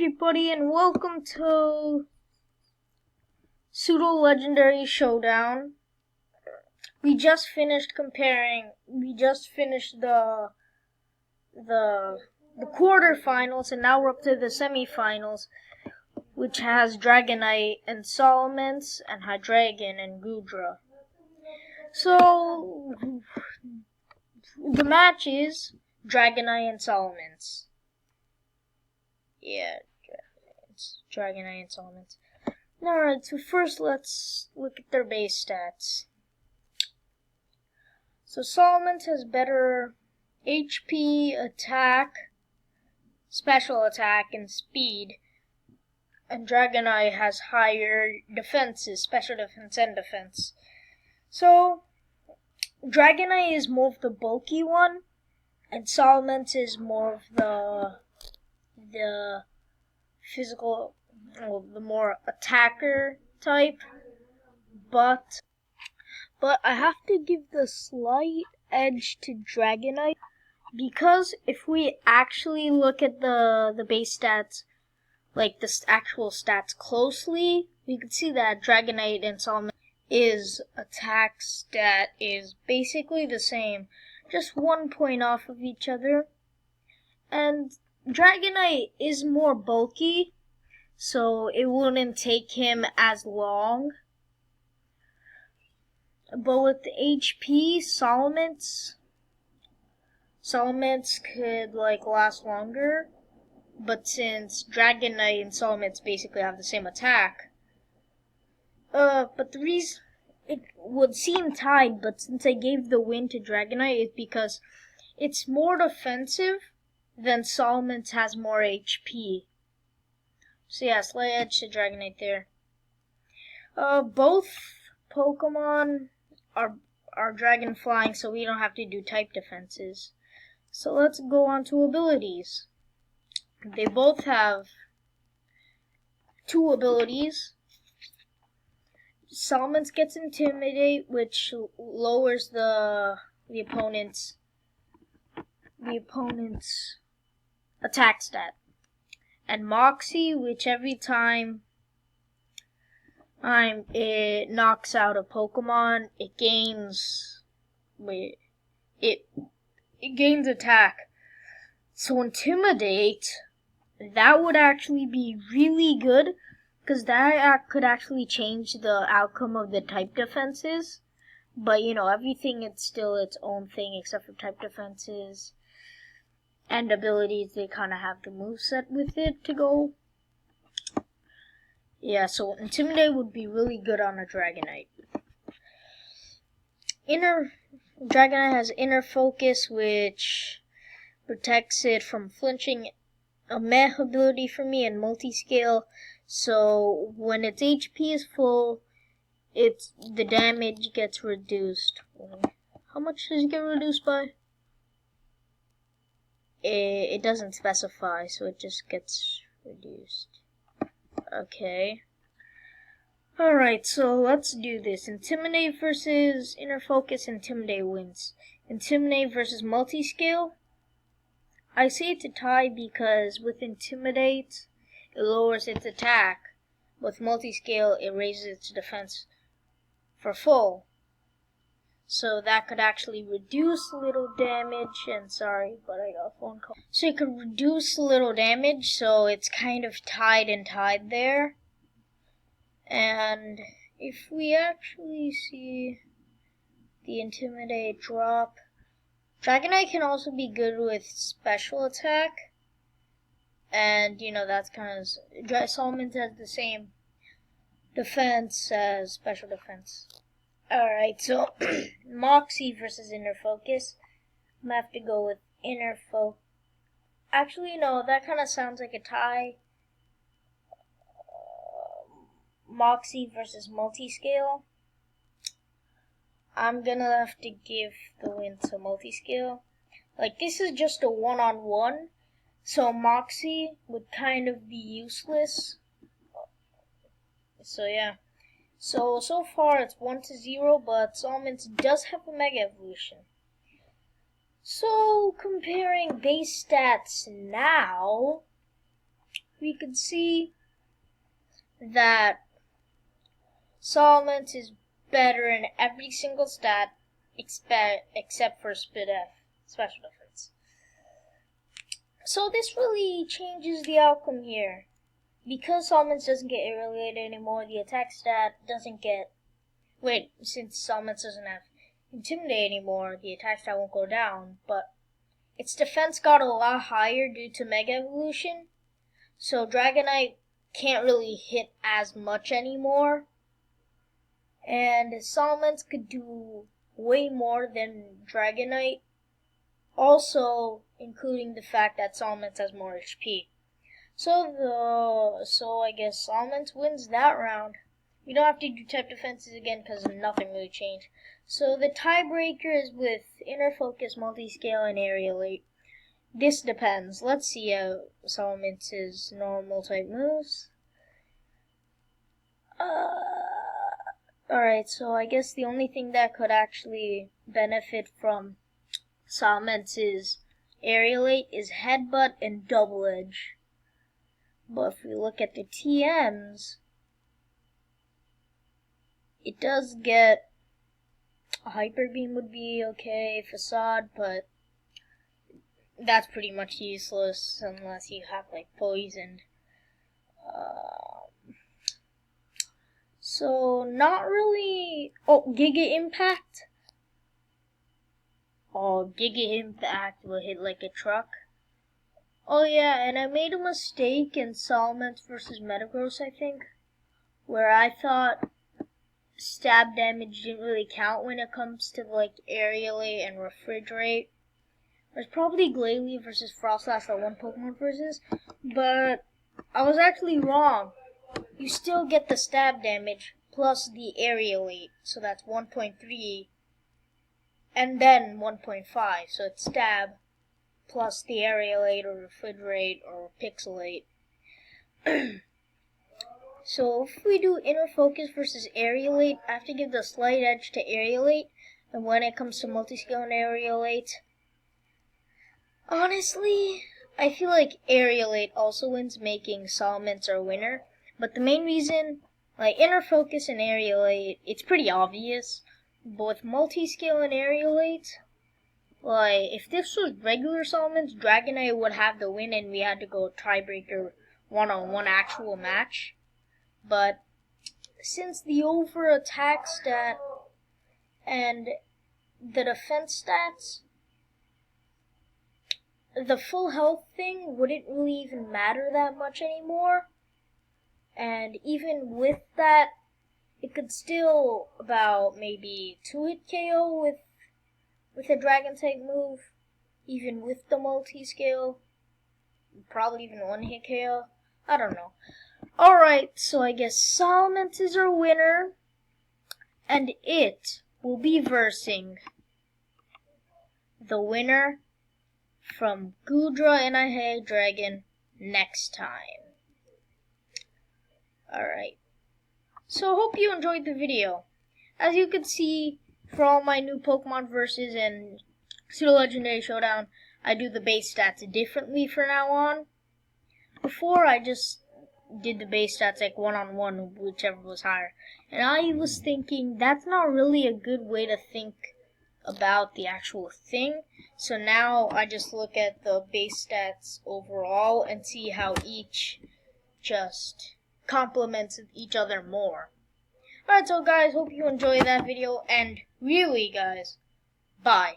everybody, and welcome to Pseudo Legendary Showdown. We just finished the quarterfinals, and now we're up to the semifinals, which has Dragonite and Salamence, and Hydreigon and Goodra. So the match is Dragonite and Salamence. Yeah, it's Dragonite and Salamence. Alright, so first let's look at their base stats. So Salamence has better HP, attack, special attack, and speed. And Dragonite has higher defenses, special defense and defense. So Dragonite is more of the bulky one, and Salamence is more of the physical, well, the more attacker type. But I have to give the slight edge to Dragonite, because if we actually look at the base stats, like the actual stats closely, we can see that Dragonite and Salamence is attack stat is basically the same, just 1 point off of each other. And Dragonite is more bulky, so it wouldn't take him as long. But with the HP, Salamence could last longer. But since Dragonite and Salamence basically have the same attack, but the reason it would seem tied, but since I gave the win to Dragonite, is because it's more defensive than Salamence has more HP. So yeah, slight edge to Dragonite there. Both Pokemon are dragon flying, so we don't have to do type defenses. So let's go on to abilities. They both have 2 abilities. Salamence gets Intimidate, which lowers the opponent's attack stat. And Moxie, which every time it knocks out a Pokemon, it gains attack. So Intimidate, that would actually be really good, because that could actually change the outcome of the type defenses. But everything, it's still its own thing except for type defenses and abilities. They kind of have the moveset with it to go. Yeah, so Intimidate would be really good on a Dragonite. Dragonite has Inner Focus, which protects it from flinching, a meh ability for me, and Multiscale. So when its HP is full, the damage gets reduced. How much does it get reduced by? It doesn't specify, so it just gets reduced. Okay. Alright, so let's do this. Intimidate versus Inner Focus. Intimidate wins. Intimidate versus Multiscale. I say it's a tie because with Intimidate, it lowers its attack. With Multiscale, it raises its defense for full. So that could actually reduce a little damage. And sorry, but I got a phone call. So it could reduce a little damage, so it's kind of tied there. And if we actually see the Intimidate drop, Dragonite can also be good with special attack. And that's kind of, Salamence has the same defense as special defense. Alright, so Moxie versus Inner Focus. I'm gonna have to go with Inner Focus. Actually, no, that kind of sounds like a tie. Moxie versus Multiscale. I'm gonna have to give the win to Multiscale. This is just a one-on-one, so Moxie would kind of be useless. So yeah. So far it's 1-0, but Salamence does have a Mega Evolution. So comparing base stats now, we could see that Salamence is better in every single stat except for special defense. So this really changes the outcome here. Because Salamence doesn't get irritated anymore, the attack stat doesn't get... since Salamence doesn't have Intimidate anymore, the attack stat won't go down, but its defense got a lot higher due to Mega Evolution, so Dragonite can't really hit as much anymore, and Salamence could do way more than Dragonite, also including the fact that Salamence has more HP. So I guess Salamence wins that round. We don't have to do type defenses again because nothing really changed. So the tiebreaker is with Inner Focus, Multi-Scale, and Aerialate. This depends. Let's see Salamence's normal type moves. Alright, so I guess the only thing that could actually benefit from Salamence's Aerialate is Headbutt and Double Edge. But if we look at the TMs, it does get a Hyper Beam would be okay, Facade, but that's pretty much useless unless you have like Poisoned. So not really. Oh, Giga Impact. Oh, Giga Impact will hit like a truck. Oh yeah, and I made a mistake in Salamence versus Metagross, I think, where I thought stab damage didn't really count when it comes to like Aerialate and Refrigerate. There's probably Glalie versus Froslass that one Pokemon versus, but I was actually wrong. You still get the stab damage plus the Aerialate, so that's 1.3, and then 1.5, so it's stab plus the Aerialate or Refrigerate or Pixelate. So if we do Inner Focus versus Aerialate, I have to give the slight edge to Aerialate, and when it comes to Multi-Scale and Aerialate, honestly, I feel like Aerialate also wins, making Salamence our winner. But the main reason, like Inner Focus and Aerialate, it's pretty obvious. But with Multi-Scale and Aerialate, like if this was regular Salamence, Dragonite would have the win and we had to go tiebreaker one-on-one actual match. But since the over attack stat and the defense stats, the full health thing wouldn't really even matter that much anymore. And even with that, it could still about maybe 2-hit KO with a Dragon type move, even with the multi-scale. Probably even 1-hit KO. I don't know. Alright, so I guess Salamence is our winner, and it will be versing the winner from Goodra and I Hate Dragon next time. Alright, so hope you enjoyed the video. As you can see, for all my new Pokemon versus and Pseudo Legendary Showdown, I do the base stats differently from now on. Before, I just did the base stats like one-on-one, whichever was higher. And I was thinking, that's not really a good way to think about the actual thing. So now I just look at the base stats overall and see how each just complements each other more. Alright, so guys, hope you enjoyed that video, and really guys, bye.